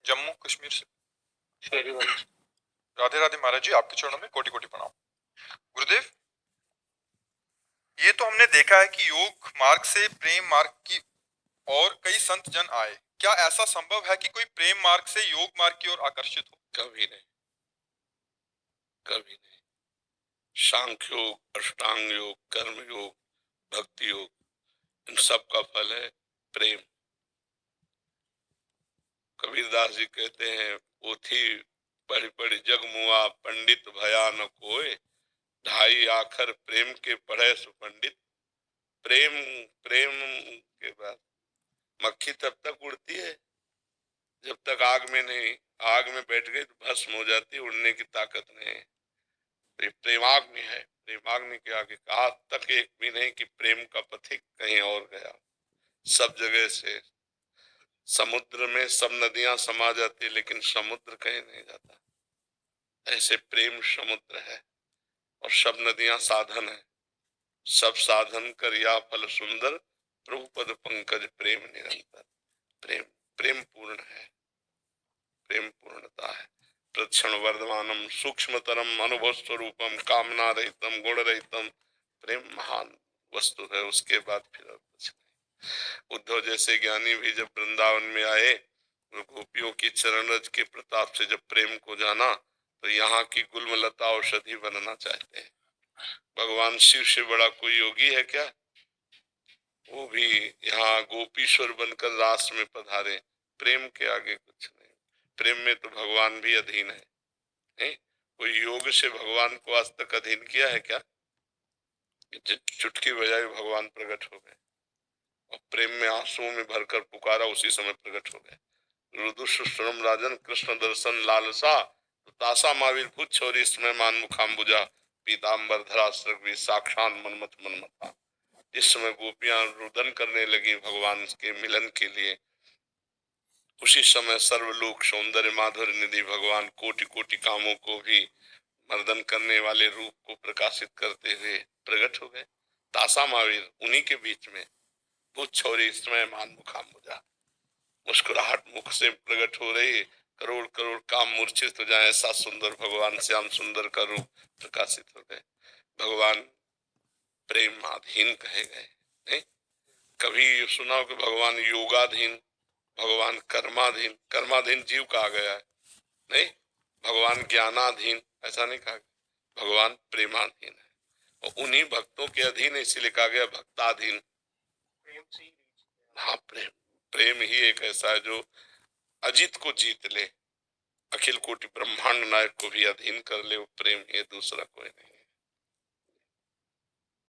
जम्मू कश्मीर से। शेरीगंज। राधे राधे महाराज जी, आपके चरणों में कोटि कोटि प्रणाम। गुरुदेव, ये तो हमने देखा है कि योग मार्ग से प्रेम मार्ग की और कई संत जन आए। क्या ऐसा संभव है कि कोई प्रेम मार्ग से योग मार्ग की ओर आकर्षित हो? कभी नहीं, कभी नहीं। सांख्य योग, अष्टांग योग, कर्म योग, भक्ति योग, इन सब का फल है प्रेम। कबीरदास जी कहते हैं, पोथी पढ़ पढ़ जग मुआ, पंडित भया न कोय, ढाई आखर प्रेम के पढ़े सुपंडित। प्रेम, प्रेम के बाद मक्खी तब तक उड़ती है जब तक आग में नहीं, आग में बैठ गई तो भस्म हो जाती है, उड़ने की ताकत नहीं है। तो प्रेमाग्नि है, प्रेमाग्नि के आगे आज तक एक भी नहीं कि प्रेम का पथिक कहीं और गया। सब जगह से समुद्र में सब नदियां समा जाती है, लेकिन समुद्र कहीं नहीं जाता। ऐसे प्रेम समुद्र है और सब नदियां साधन है। सब साधन कर या फल सुंदर, प्रभु पद पंकज प्रेम निरंतर। प्रेम, प्रेम पूर्ण है, प्रेम पूर्णता है। प्रक्षण वर्धमानम सूक्ष्मतरम अनुभव स्वरूपम कामना रहितम गुण रहितम। प्रेम महान वस्तु है, उसके बाद फिर कुछ नहीं। उद्धव जैसे ज्ञानी भी जब वृंदावन में आए, गोपियों की चरण रज के प्रताप से जब प्रेम को जाना, तो यहाँ की गुलमलता औषधि बनना चाहते हैं। भगवान शिव से बड़ा कोई योगी है क्या? वो भी यहाँ गोपीश्वर बनकर रास में पधारे। प्रेम के आगे कुछ नहीं। प्रेम में तो भगवान भी अधीन है, नहीं? कोई योग से भगवान को आज तक अधीन किया है क्या? चुटकी बजाई भगवान प्रकट हो गए और प्रेम में आंसुओं में भरकर पुकारा, उसी समय प्रकट हो गए। रुदुश्रम राजन कृष्ण दर्शन लालसा, तो तासा महावीर भूत छोरी इसमें मान मुखाम्बुजा, पीताम्बर धरा सृग साक्षात मनमथ मनमथा। जिस समय गोपियां रुदन करने लगी भगवान के मिलन के लिए, उसी समय सर्वलोक सौंदर्य माधुर्य निधि भगवान कोटि कोटि कामों को भी मर्दन करने वाले रूप को प्रकाशित करते हुए प्रकट हो गए। तासा महावीर उन्हीं के बीच में, भूत छोरी इसमें मान मुखाम्बुजा, मुस्कुराहट मुख से प्रकट हो रही, करोड़ करोड़ काम मूर्छित हो जाए, ऐसा सुंदर भगवान श्याम सुंदर का रूप प्रकाशित हो गए। भगवान प्रेमाधीन कहे गए, नहीं? कभी सुना कि भगवान योगाधीन, भगवान कर्माधीन? कर्माधीन जीव कहा गया है, नहीं? भगवान ज्ञानाधीन ऐसा नहीं कहा गया। भगवान प्रेमाधीन है और उन्हीं भक्तों के अधीन इसीलिए कहा गया भक्ताधीन। हाँ, प्रेम, प्रेम ही एक ऐसा है जो अजित को जीत ले, अखिल कोटि ब्रह्मांड नायक को भी अधीन कर ले। वो प्रेम ही, दूसरा कोई नहीं।